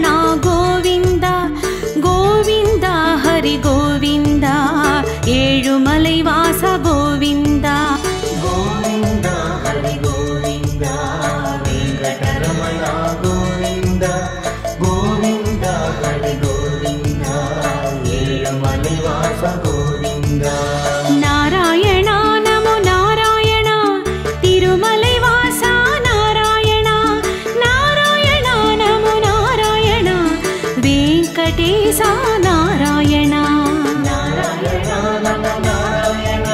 ಗೋವಿಂದ ಗೋವಿಂದ ಹರಿ ಗೋವಿಂದ ಏಳುಮಲೈ ವಾಸ ಗೋವಿಂದ ಗೋವಿಂದ ಹರಿ ಗೋವಿಂದ ವೆಂಕಟರಮಣ ಗೋವಿಂದ ಗೋವಿಂದ ಹರಿ ಗೋವಿಂದ ಏಳುಮಲೈ ವಾಸ ಗೋವಿಂದ ನಾರಾಯಣ ನಮೋ ನಾರಾಯಣ ತಿರುಮಲೈ ವಾಸ ನಾರಾಯಣ ನಾರಾಯಣ ನಮೋ ನಾರಾಯಣ ವೆಂಕಟೇಶ ನಾರಾಯಣ ನಾರಾಯಣ ನಮೋ ನಾರಾಯಣ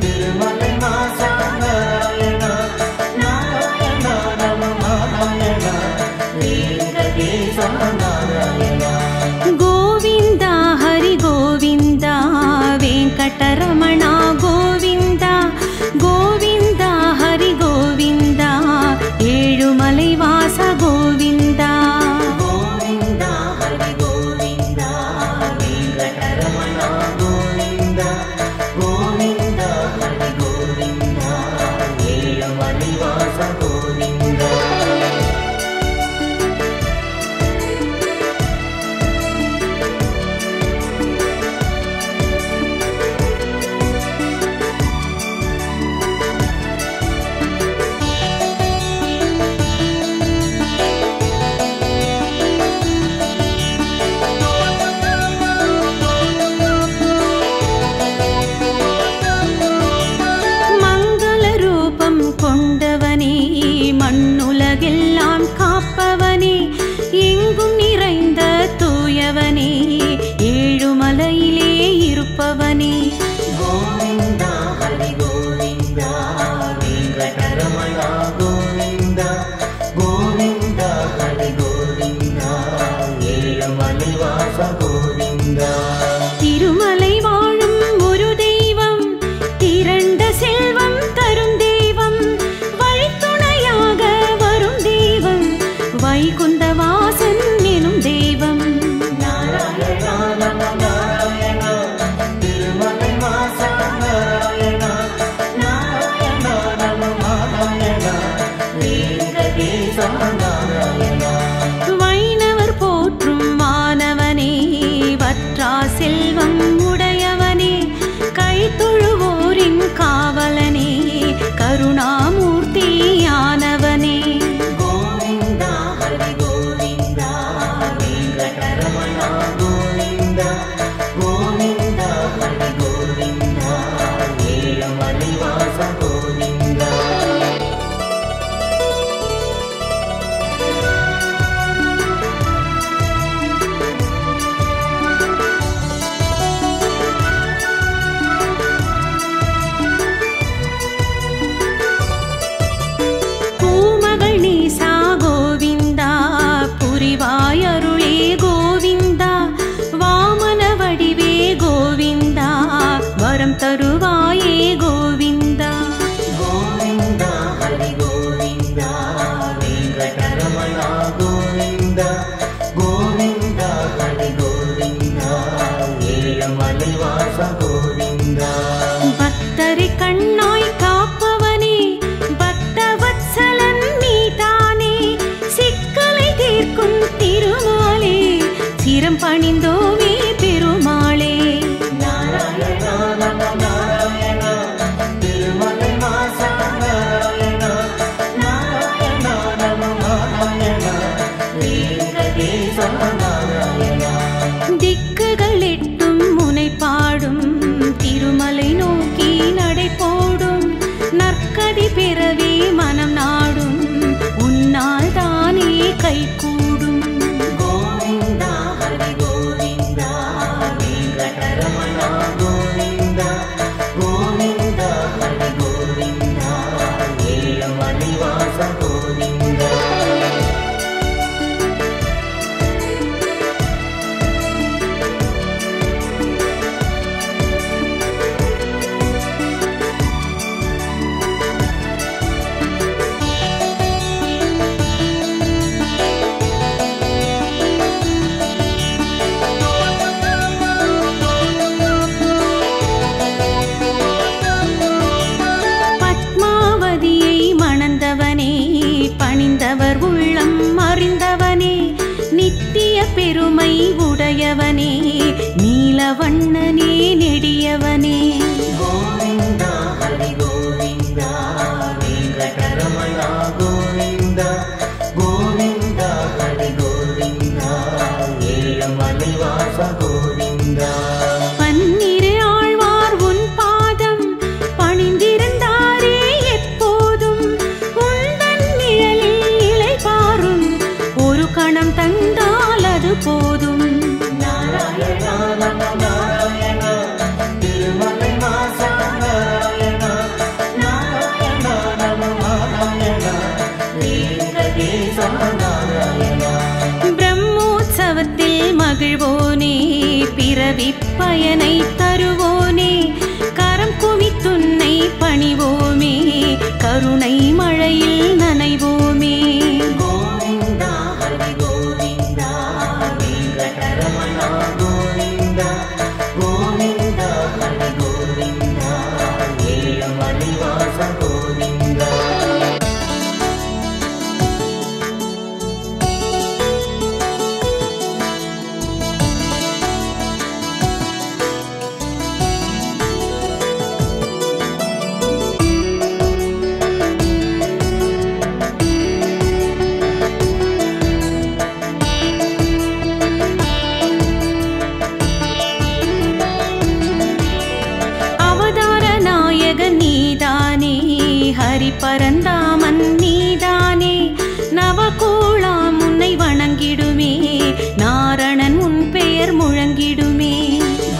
ತಿರುಮಲೈ ವಾಸ ನಾರಾಯಣ ನಾರಾಯಣ ನಮೋ ನಾರಾಯಣ ವೆಂಕಟೇಶ ನಾರಾಯಣ ಗೋವಿಂದ ಹರಿ ಗೋವಿಂದ ವೆಂಕಟರಮಣ ಗೋವಿಂದ ಗೋವಿಂದ ಹರಿ ಗೋವಿಂದ ಏಳುಮಲೈ ವಾಸ ಗೋವಿಂದ ಗೋವಿಂದ ಹರಿ ಗೋವಿಂದ ವೆಂಕಟರಮಣ ಗೋವಿಂದ ಗೋವಿಂದ ಹರಿ ಗೋವಿಂದ ಏಳುಮಲೈ ವಾಸ ಗೋವಿಂದ மங்கள ரூபம் கொண்டவனே மண்ணுலகெல்லாம் காப்பவனே எங்கும் நிறைந்த தூயவனே ஏழுமலையிலே இருப்பவனே ಗೋವಿಂದ ಹರಿ ಗೋವಿಂದ ವೆಂಕಟರಮಣ ಗೋವಿಂದ ಗೋವಿಂದ ಹರಿ ಗೋವಿಂದ ಏಳುಮಲೈ ವಾಸ ಗೋವಿಂದ திருமலை வாழும் ஒரு தெய்வம் திரண்ட செல்வம் தரும் தெய்வம் வழித்துணையாக வரும் தெய்வம் வைகுந்த வாசன் எனும் தெய்வம் ನಾರಾಯಣ ನಮೋ ನಾರಾಯಣ ತಿರುಮಲೈ ವಾಸ ನಾರಾಯಣ ನಾರಾಯಣ ನಮೋ ನಾರಾಯಣ ವೆಂಕಟೇಶ ನಾರಾಯಣ வைணவர் போற்றும் மாணவனே வற்றா செல்வம் உடையவனே கைத்தொழுவோரின் காவலனே கருணாமூர்த்தியானவனே ಗೋವಿಂದ ಹರಿ ಗೋವಿಂದ ವೆಂಕಟರಮಣ ಗೋವಿಂದ ಗೋವಿಂದ ಹರಿ ಗೋವಿಂದ ಏಳುಮಲೈ ವಾಸ ಗೋವಿಂದ பூமகள் நீசா கோவிந்தா புரிவாயருளே கோவிந்தா வாமன வடிவே கோவிந்தா வரம் தருவாயே கோவிந்தா ಗೋವಿಂದ ಹರಿ ಗೋವಿಂದ ವೆಂಕಟರಮಣ ಗೋವಿಂದ ಗೋವಿಂದ ಹರಿ ಗೋವಿಂದ ಏಳುಮಲೈ ವಾಸ ಗೋವಿಂದ பக்தரை கண்ணாய் காப்பவனே பக்தவத்சலன் நீதானே சிக்கலை தீர்க்கும் திருமாலே சிரம் பணிந்தோமே பெருமாளே ನಾರಾಯಣ ನಮೋ ನಾರಾಯಣ ತಿರುಮಲೈ ವಾಸ ನಾರಾಯಣ ನಾರಾಯಣ ನಮೋ ನಾರಾಯಣ ವೆಂಕಟೇಶ ನಾರಾಯಣ திக்குகள் எட்டும் முனை பாடும் திருமலை நோக்கி நடை போடும் நற்கதி பெறவே மனம் நாடும் உன்னால் தானே கைகூடும் ಗೋವಿಂದ ಹರಿ ಗೋವಿಂದ ವೆಂಕಟರಮಣ ಗೋವಿಂದ ಗೋವಿಂದ ಹರಿ ಗೋವಿಂದ ಏಳುಮಲೈ ವಾಸ ಗೋವಿಂದ கருணை உடையவனே நீலவண்ணனே நெடியவனே கோவிந்தா ஹரி கோவிந்தா வெங்கடரமணா கோவிந்தா கோவிந்தா ஹரி கோவிந்தா ஏழுமலை வாச கோவிந்தா பன்னிரு ஆழ்வார் உன் பாதம் பணிந்திருந்தாரே எப்போதும் உந்தன் நிழலில் இளைப்பாரும் ஒரு கணம் தந்தால் அது போதும் நாராயணா நம நாராயணா திருமலை வாசா நாராயணா நாராயணா நம நாராயணா வெங்கடேசா நாராயணா பிரம்மோற்சவத்தில் மகிழ்வோனே பிறவி பயனை தருவோனே கரம் குவித்துன்னை பணிவோமே கருணை மழையில் நனைவோமே கோவிந்தா ஹரி கோவிந்தா வெங்கடரமணா கோவிந்தா கோவிந்தா ஹரி கோவிந்தா ஏழுமலை வாச கோவிந்தா அவதார நாயகன் நீதானே ஹரி பரந்தாமன் நீதானே நவகோளாம் உன்னை வணங்கிடுமே நாரணன் உன் பெயர் முழங்கிடுமே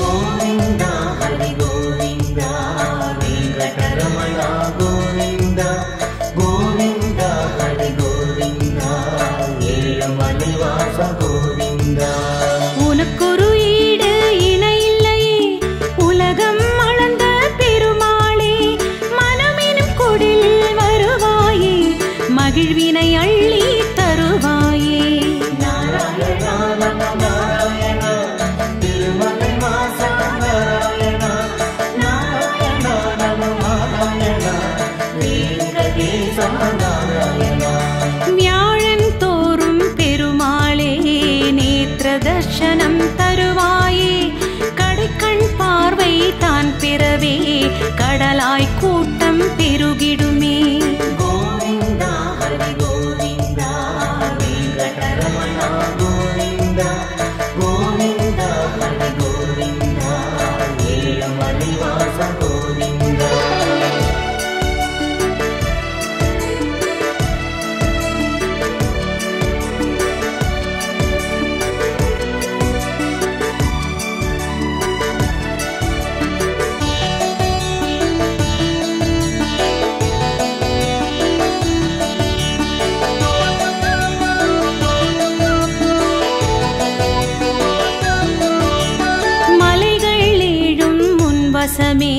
கோவிந்தா ஹரி கோவிந்தா வெங்கடரமணா கோவிந்தா கோவிந்தா ஹரி கோவிந்தா ஏழுமலை வாச கோவிந்தா உனக்கொரு ஈடு இணையில்லையே உலகம் அளந்த பெருமாளே மனமெனும் கொடில் வருவாயே மகிழ்வினை அள்ளி தருவாயே நாராயணா நம நாராயணா திருமலை வாசா நாராயணா நாராயணா நம நாராயணா வெங்கடேசா நாராயணா வியாழன் தோறும் பெருமாளே நேத்திர தர்ஷனம் தருவாயே கடைக்கண் பார்வை தான் பெறவே கடலாய் கூட்டம் பெருகிடுமே கோவிந்தா ஹரி கோவிந்தா வெங்கடரமணா கோவிந்தா கோவிந்தா ஹரி கோவிந்தா ஏழுமலை வாச கோவிந்தா மலைகள் ஏழும் முன் வசமே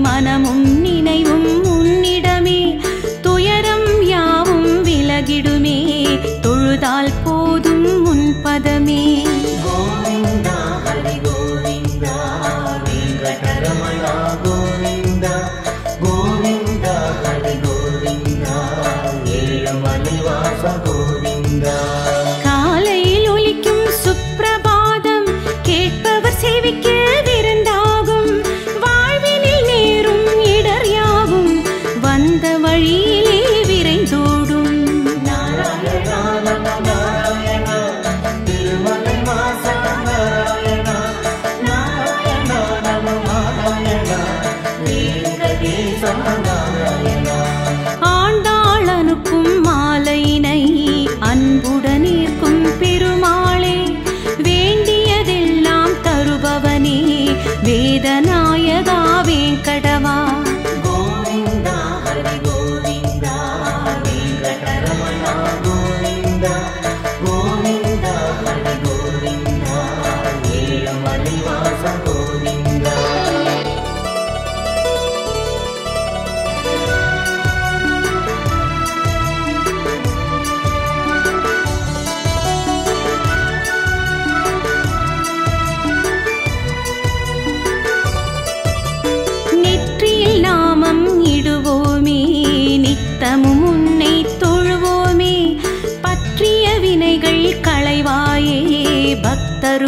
மனமும் நினைவும் உன்னிடமே துயரம் யாவும் விலகிடுமே தொழுதால் போதும் உன் பதமே கோவிந்தா ஹரி கோவிந்தா வெங்கடரமணா கோவிந்தா கோவிந்தா ஹரி கோவிந்தா ஏழுமலை வாச கோவிந்தா காலையில் ஒலிக்கும் சுப்பிரபாதம் கேட்பவர் செவிக்கு விருந்தாகும் வாழ்வினில்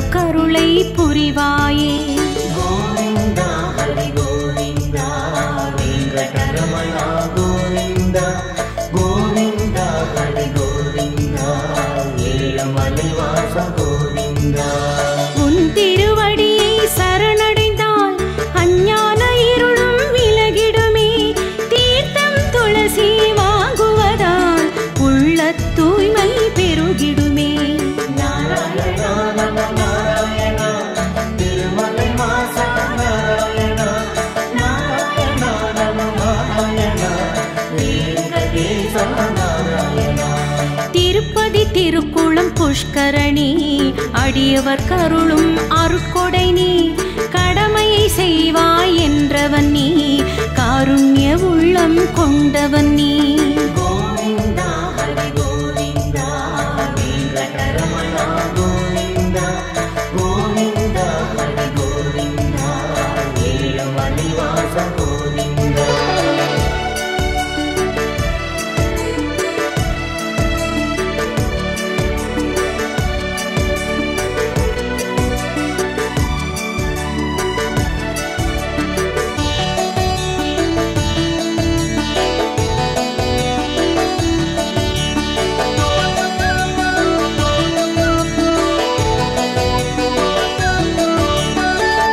திருக்கருளை புரிவாயே. கோவிந்தா ஹரி கோவிந்தா வெங்கடரமணா கோவிந்தா கோவிந்தா ஹரி கோவிந்தா ஏழுமலை வாச கோவிந்தா. உன் திருவடியை சரணடைந்தால் அஞ்ஞான இருளும் விலகிடுமே. தீர்த்தம் துளசி வாங்குவதால் உள்ள தூய்மை பெருகிடுமே. நாராயணா நம நாராயணா திருமலை வாசா நாராயணா நாராயணா நம நாராயணா வெங்கடேசா நாராயணா. திருப்பதி திருக்குளம் புஷ்கரணி அடியவர் கருளும் அருட்கொடை நீ. கடமையை செய்வாய் என்றவன் நீ, காருண்ய உள்ளம் கொண்டவன் நீ. கோவிந்தா ஹரி கோவிந்தா வெங்கடரமணா கோவிந்தா கோவிந்தா ஹரி கோவிந்தா ஏழுமலை வாச கோவிந்தா.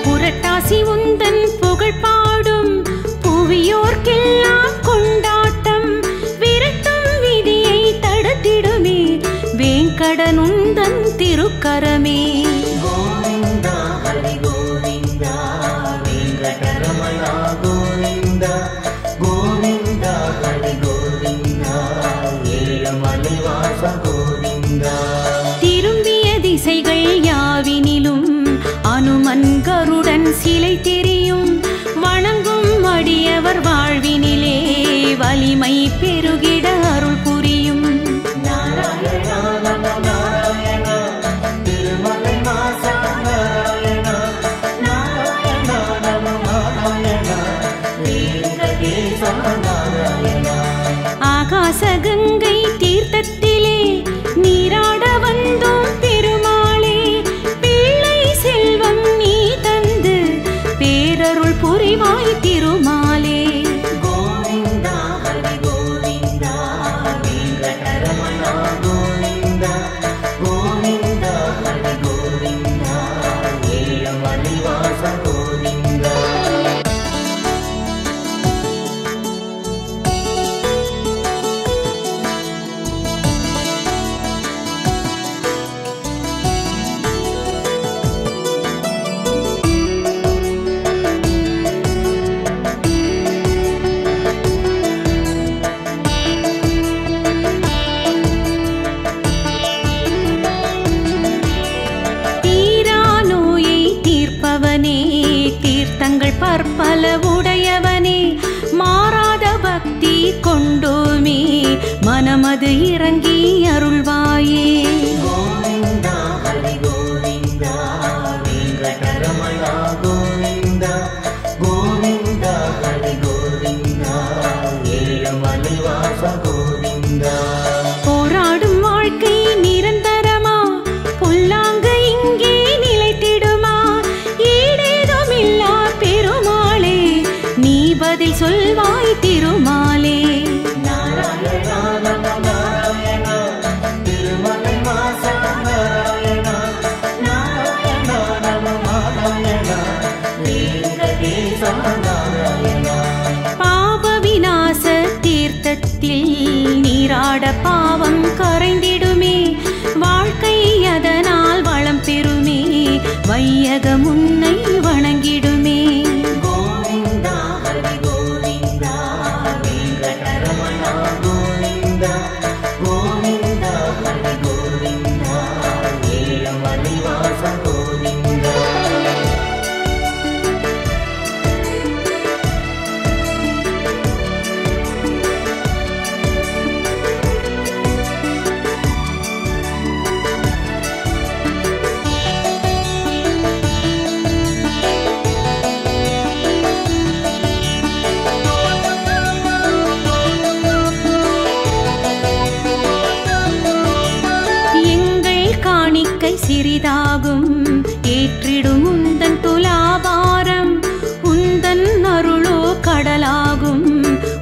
புரட்டாசி உந்தன் புகழ் பாடும் புவியோர்க்கெல்லாம் கொண்டாட்டம். விரட்டும் விதியை தடுத்திடுமே வேங்கடனுந்தன் திருக்கரமே. கோவிந்தா ஹரி கோவிந்தா வெங்கடரமணா கோவிந்தா கோவிந்தா ஹரி கோவிந்தா ஏழுமலை வாச கோவிந்தா. திரும்பிய திசைகள் யாவினிலும் அனுமன் கருடன் சிலை தெரியும். வணங்கும் அடியவர் வாழ்வினிலே வலிமை பெருகிட அருள் புரியும். நாராயணா நம நாராயணா திருமலை வாசா நாராயணா நாராயணா நம நாராயணா வெங்கடேசா நாராயணா. ஆகாச கங்கை தீர்த்தத்திலே நீராட வந்தோம் பெருமாளே. பிள்ளை செல்வம் நீ தந்து பேரருள் புரிவாய் திருமாலே. கோவிந்தா ஹரி கோவிந்தா வெங்கடரமணா கோவிந்தா கோவிந்தா ஹரி கோவிந்தா ஏழுமலை வாச கோவிந்தா. தீரா நோயை தீர்ப்பவனே, தீர்த்தங்கள் பற்பல உடையவனே. மாறாத பக்தி கொண்டோமே மனமது இறங்கி அருள்வாயே. கோவிந்தா ஹரி கோவிந்தா வெங்கடரமணா கோவிந்தா கோவிந்தா ஹரி கோவிந்தா ஏழுமலை வாச கோவிந்தா. போராடும் வாழ்க்கை நிரந்தரமா, புல்லாங்கு இங்கே நிலைத்திடுமா? ஈடேதுமில்லா பெருமாளே, நீ பதில் சொல்வாய் திருமாலே. நாராயணா நம நாராயணா திருமலை வாசா நாராயணா நாராயணா நம நாராயணா வெங்கடேசா நாராயணா. பாப விநாச தீர்த்தத்தில் நீராட பாவம் கரைந்திடுமே. வாழ்க்கை அதனால் வளம் பெறுமே, வையகம் உன்னை வணங்கிடுமே. கோவிந்தா ஹரி கோவிந்தா வெங்கடரமணா கோவிந்தா கோவிந்தா ஹரி கோவிந்தா ஏழுமலை வாச கோவிந்தா. வாழ்க்கை சிறிதாகும் ஏற்றிடும் உந்தன் துலாபாரம் உந்தன் அருளோ கடலாகும்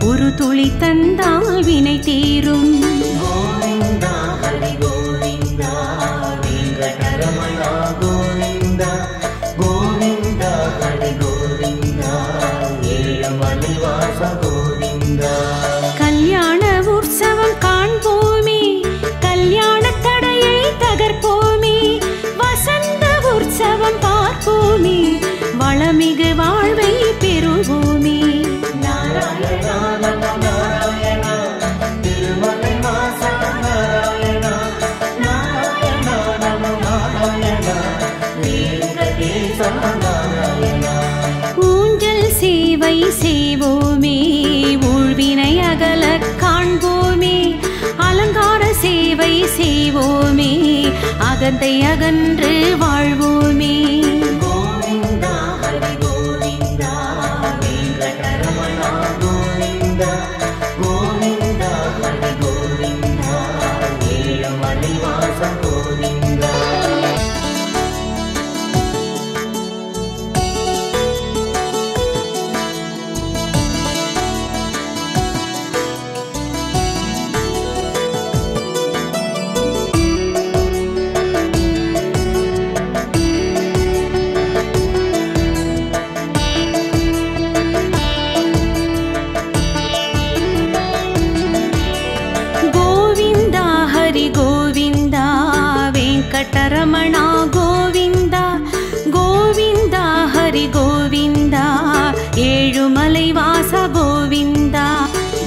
ஒரு துளி தந்தால் வினை தீரும் கோவிந்தா ஹரி கோவிந்தா வெங்கடரமணா கோவிந்தா கோவிந்தா ஹரி கோவிந்தா ஏழுமலை வாச கோவிந்தா கல்யாண உற்சவம் காண்போமே கல்யாண தடையை தகர்ப்போமே வசந்த உற்சவம் பார்ப்போமே வளமிகு வாழ்வை பெறுவோமே நாராயணா நம நாராயணா திருமலை வாசா நாராயணா நாராயணா நம நாராயணா வெங்கடேசா நாராயணா ஊஞ்சல் சேவை செய்வோமே ஊழ்வினை அகல காண்போமே அலங்கார சேவை செய்வோமே அகந்தை அகன்று வாழ்வோமே கோவிந்தா ஹரி கோவிந்தா வெங்கடரமணா கோவிந்தா கோவிந்தா ஹரி கோவிந்தா ஏழுமலை வாச கோவிந்தா கோவிந்தா ஹரி கோவிந்தா வெங்கடரமணா கோவிந்தா கோவிந்தா ஹரி கோவிந்தா ஏழுமலை வாச கோவிந்தா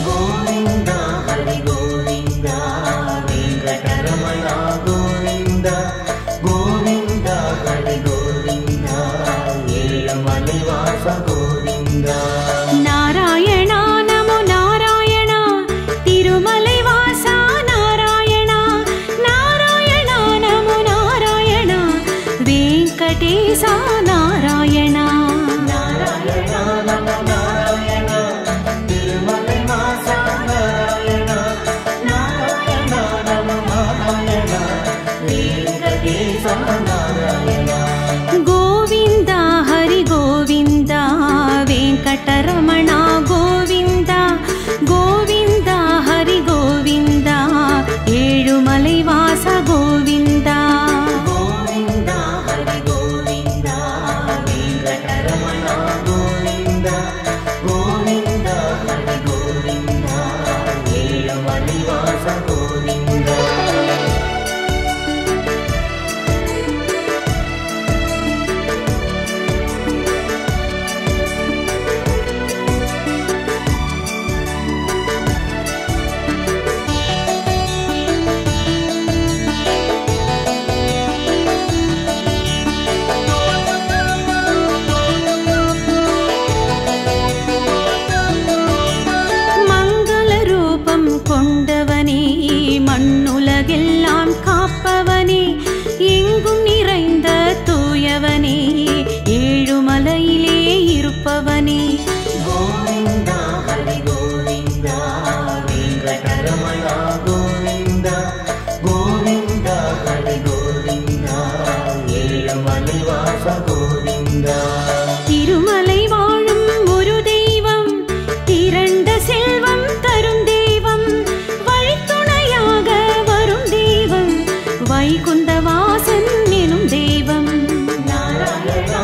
கோவிந்தா ஹரி கோவிந்தா வெங்கடரமணா கோவிந்தா கோவிந்தா ஹரி கோவிந்தா ஏழுமலை வாச கோவிந்தா நாராயணா நமோ நாராயணா திருமலை வாசா நாராயணா நாராயணா நமோ நாராயணா வெங்கடேசா நாராயணா நாராயணா நம நாராயணா திருமலை வாசா நாராயணா நாராயணா நம நாராயணா வெங்கடேசா நாராயணா கோவிந்தா ஹரி கோவிந்தா வெங்கடரமணா கோவிந்தா கோவிந்தா ஹரி கோவிந்தா ஏழுமலை வாச கோவிந்தா கோவிந்தா ஹரி கோவிந்தா வெங்கடரமணா கோவிந்தா கோவிந்தா ஹரி கோவிந்தா ஏழுமலை வாச கோவிந்தா மங்கள ரூபம் கொண்டவனே மண்ணுலகெல்லாம் காப்பவனே எங்கும் நிறைந்த தூயவனே ஏழுமலையிலே இருப்பவனே கோவிந்தா ஹரி கோவிந்தா வெங்கடரமணா கோவிந்தா கோவிந்தா ஹரி கோவிந்தா ஏழுமலை வாச கோவிந்தா திருமலை வாழும் ஒரு தெய்வம் திரண்ட செல்வம் தரும் தெய்வம் வழித்துணையாக வரும் தெய்வம் வைகுந்த வாசன் எனும் தெய்வம் நாராயணா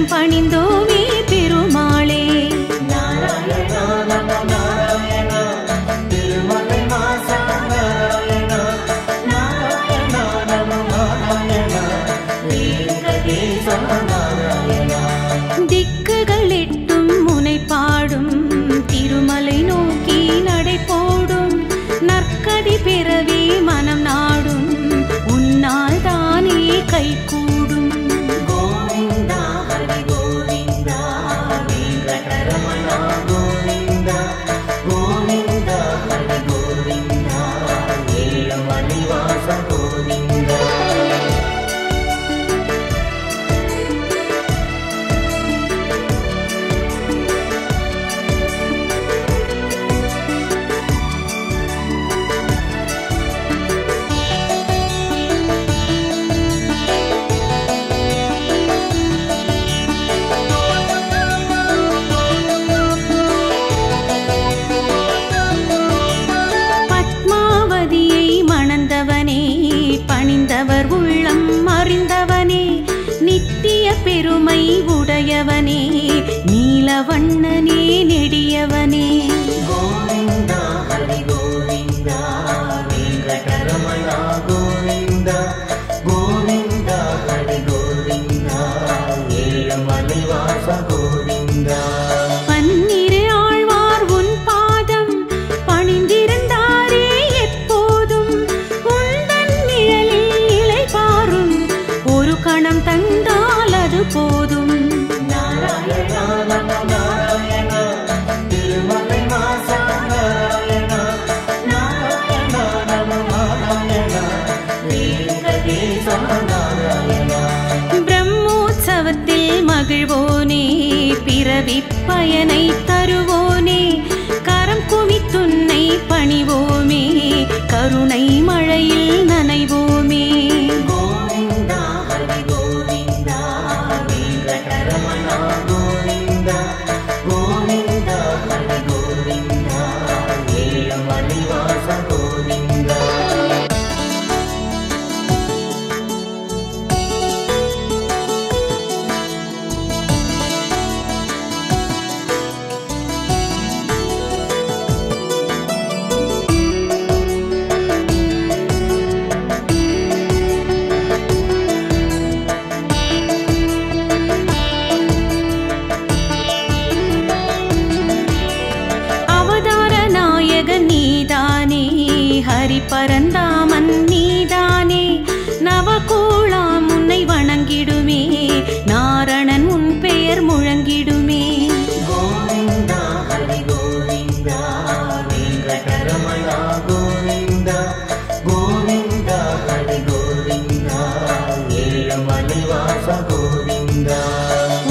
சிரம் பணிந்தோமே பெருமாளே. நாராயணா நமோ நாராயணா திருமலை வாசா நாராயணா நாராயணா நமோ நாராயணா வெங்கடேசா நாராயணா. திக்குகள் எட்டும் முனை பாடும் திருமலை நோக்கி நடை போடும் நற்கதி பெறவே மனம் நாடும் உன்னால் தானே கை கூடும். கோவிந்தா ஹரி கோவிந்தா வெங்கடரமணா கோவிந்தா கோவிந்தா ஹரி கோவிந்தா ஏழுமலை வாச கோவிந்தா. பத்மாவதியை மணந்தவனே பணிந்தவர் உள்ளம் அறிந்தவனே நித்திய பெருமை உடையவனே நீலவண்ணனே நெடியவனே. கோவிந்தா ஹரி கோவிந்தா வெங்கடரமணா கோவிந்தா கோவிந்தா ஹரி கோவிந்தா ஏழுமலை வாச கோவிந்தா. பன்னிரு ஆழ்வார் உன் பாதம் பணிந்திருந்தாரே எப்போதும் உந்தன் நிழலில் இலை பாரும் ஒரு கணம் தந்தால் அது போதும். நாராயணா நமோ நாராயணா திருமலை வாசா நாராயணா நாராயணா நமோ நாராயணா வெங்கடேசா நாராயணா. பிரம்மோற்சவத்தில் மகிழ்வோனே பிறவி பயனை தருவோனே கரம் குவித்துன்னை பணிவோமே கருணை மழையில் நனைவோமே. கோவிந்தா ஹரி கோவிந்தா வெங்கடரமணா கோவிந்தா கோவிந்தா ஹரி கோவிந்தா ஏழுமலை வாச கோவிந்தா. அவதார நாயகன் நீதானே ஹரி பரந்தாமன் நீதானே நவகோளாம் உன்னை வணங்கிடுமே நாரணன் உன் பெயர் முழங்கிடுமே. கோவிந்தா ஹரி கோவிந்தா வெங்கடரமணா கோவிந்தா கோவிந்தா ஹரி கோவிந்தா ஏழுமலை வாச கோவிந்தா.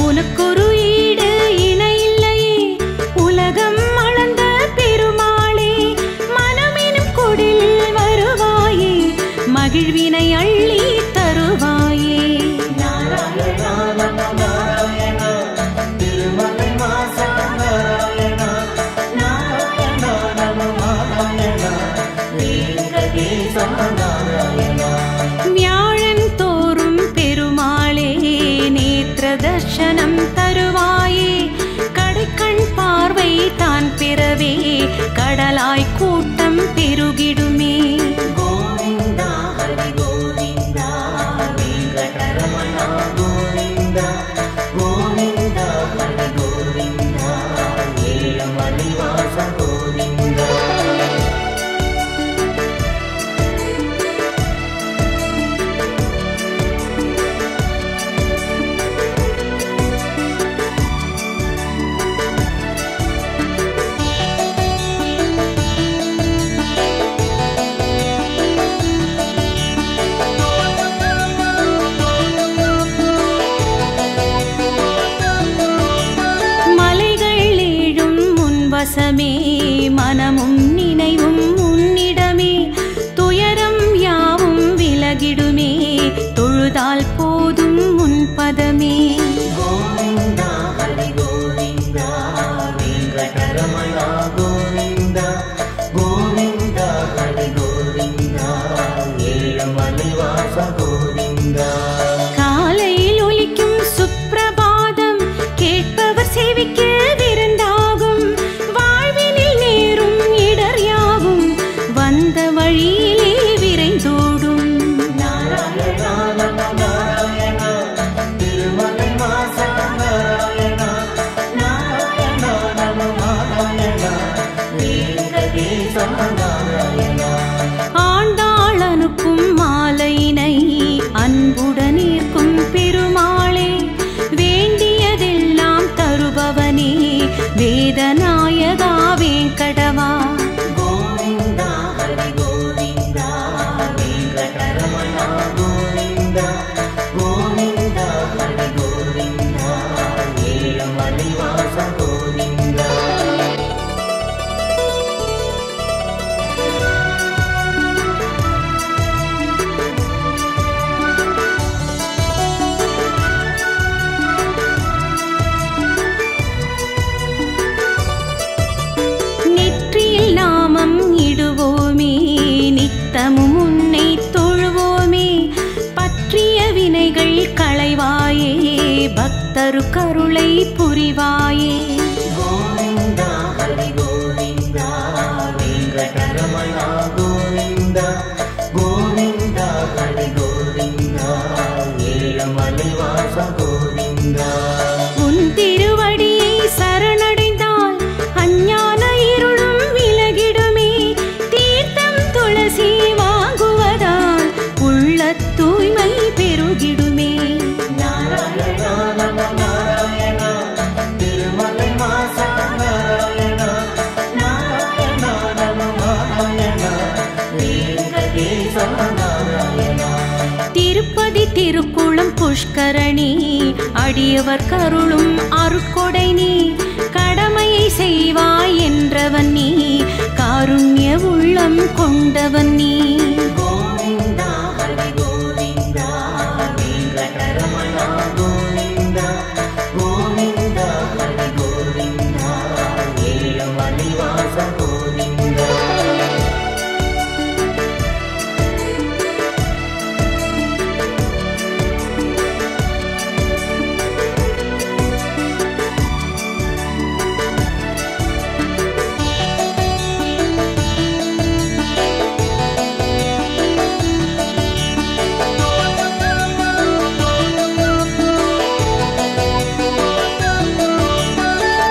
உனக்கொரு ஈடு இணையில்லையே உலகம் அளந்த பெருமாளே மனமெனும் கொடில் வருவாயே மகிழ்வினை அள்ளி தருவாயே. நாராயணா நமோ நாராயணா திருமலை வாசா நாராயணா நாராயணா நமோ நாராயணா வெங்கடேசா நாராயணா. வியாழன் தோறும் பெருமாளே நேத்திர தர்ஷனம் தருவாயே கடைக்கண் பார்வை தான் பெறவே கடலாய் கூட்டம் பெருகிடுமே. கோவிந்தா ஹரி கோவிந்தா வெங்கடரமணா கோவிந்தா கோவிந்தா ஹரி கோவிந்தா ஏழுமலை வாச கோவிந்தா. அருக்கருளை புரிவாயே. கோவிந்தா ஹரி கோவிந்தா வெங்கடரமணா கோவிந்தா கோவிந்தா ஹரி கோவிந்தா ஏழமலை வாச கோவிந்தா. உன் திருவடியை சரணடைந்தால் அஞ்ஞான இருளும் விலகிடுமே. தீர்த்தம் துளசி வாங்குவதால் உள்ள தூய்மை பெருகிடுமே. நாராயணா நம நாராயணா திருமலை வாசா நாராயணா நாராயணா நம நாராயணா வெங்கடேசா நாராயணா. திருப்பதி திருக்குளம் புஷ்கரணி அடியவர் கருளும் அருட்கொடை நீ. கடமையை செய்வாய் என்றவன் நீ, காருண்ய உள்ளம் கொண்டவன் நீ. கோவிந்தா ஹரி கோவிந்தா வெங்கடரமணா கோவிந்தா கோவிந்தா ஹரி கோவிந்தா ஏழமலை வாச கோவிந்தா.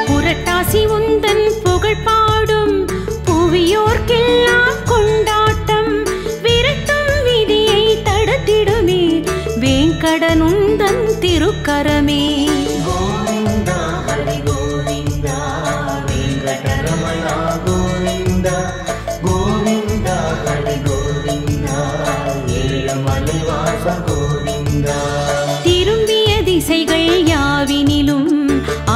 புரட்டாசி உந்தன் புகழ் பாடும் புவியோர்க்கெல்லாம் கொண்டாட்டம். விரட்டும் விதியை தடுத்திடுமே வேங்கடனுந்தன் திருக்கரமே. கோவிந்தா ஹரி கோவிந்தா வெங்கடரமணா கோவிந்தா கோவிந்தா ஹரி கோவிந்தா ஏழமலை வாச கோவிந்தா. திரும்பிய திசைகள் யாவினிலும்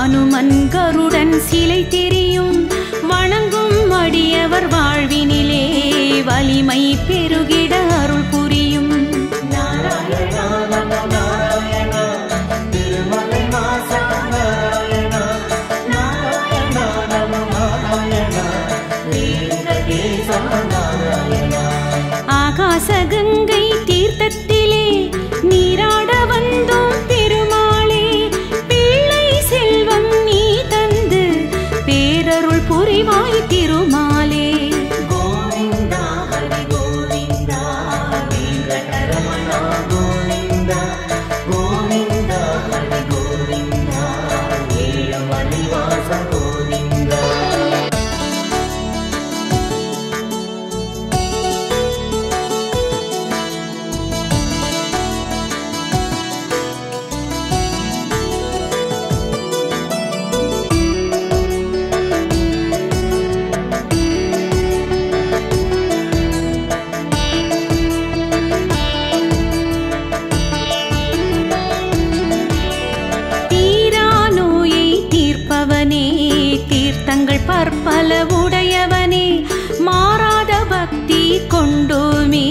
அனுமன் கருடன் சிலை தெரியும். வணங்கும் அடியவர் வாழ்வினிலே வலிமை பெருகிட அருள் புரியும். நாராயணா நம நாராயணா திருமலை வாசா நாராயணா நாராயணா நம நாராயணா வெங்கடேசா நாராயணா. ஆகாச கங்கை தீர்த்தத்திலே நீராட வந்தோம் பெருமாளே. பிள்ளை செல்வம் நீ தந்து பேரருள் புரிவாய் திருமாலே. கோவிந்தா ஹரி கோவிந்தா வெங்கடரமணா கோவிந்தா கோவிந்தா ஹரி கோவிந்தா ஏழமலை வாச கோவிந்தா. தீரா நோயை தீர்ப்பவனே, தீர்த்தங்கள் பற்பல உடையவனே. மாறாத பக்தி கொண்டோமே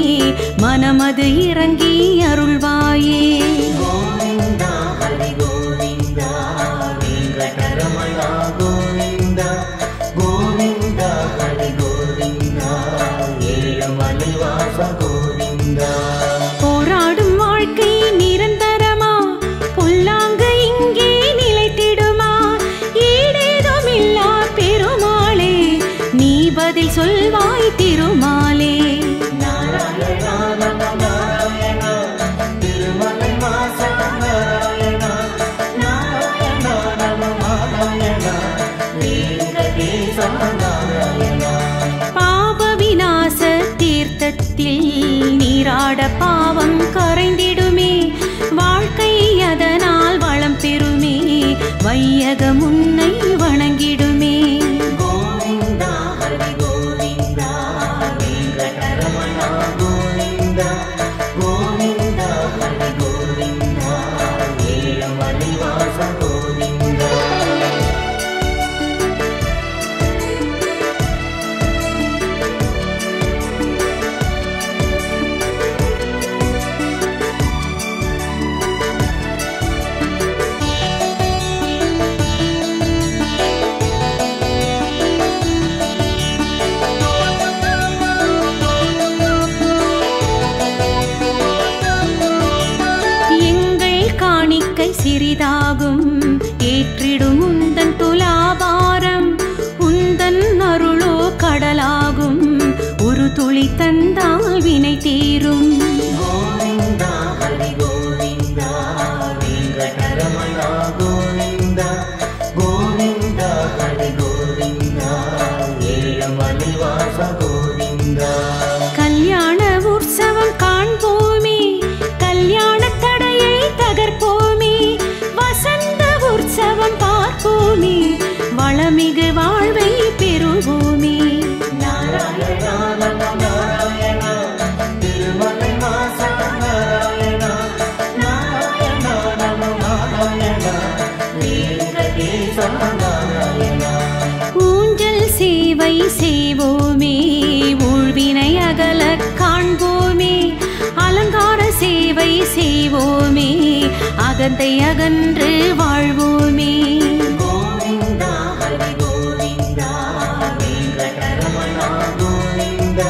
மனமது இறங்கி அருள்வாயே. கோவிந்தா ஹரி கோவிந்தா வெங்கடரமணா கோவிந்தா கோவிந்தா ஹரி கோவிந்தா ஏழமலை வாச கோவிந்தா. போராடும் வாழ்க்கை நிரந்தரமா, புல்லாங்கு இங்கே நிலைத்திடுமா? ஈடேதுமில்லா பெருமாளே, நீ பதில் சொல்வாய் திருமாலே. நாராயணா நம நாராயணா திருமலை வாசா நாராயணா நாராயணா நம நாராயணா வெங்கடேசா நாராயணா. பாப விநாச தீர்த்தத்தில் நீராட பாவம் கரைந்திடுமே. வாழ்க்கை அதனால் வளம் பெறுமே, வையகம் உன்னை வணங்கிடுமே. கோவிந்தா ஹரி கோவிந்தா வெங்கடரமணா கோவிந்தா கோவிந்தா ஹரி கோவிந்தா ஏழமலை வாச கோவிந்தா. வாழ்க்கை சிறிதாகும் ஏற்றிடும் உந்தன் துலாபாரம் உந்தன் அருளோ கடலாகும் ஒரு துளி தந்தால் வினை தீரும் கோவிந்தா ஹரி கோவிந்தா வெங்கடரமணா கோவிந்தா கோவிந்தா ஹரி கோவிந்தா ஏழமலை வாச கோவிந்தா கல்யாண உற்சவம் காண்போமே கல்யாண தடையை தகர்ப்போமே வசந்த உற்சவம் பார்ப்போமே வளமிகு வாழ்வை பெறுவோமே நாராயணா நமோ நாராயணா திருமலை வாசா நாராயணா நாராயணா நமோ நாராயணா வெங்கடேசா நாராயணா ஊஞ்சல் சேவை செய்வோமே ஊழ்வினை அகல காண்போமே அலங்கார சேவை செய்வோமே அகந்தை அகன்று வாழ்வோமே கோவிந்தா ஹரி கோவிந்தா வெங்கடரமணா கோவிந்தா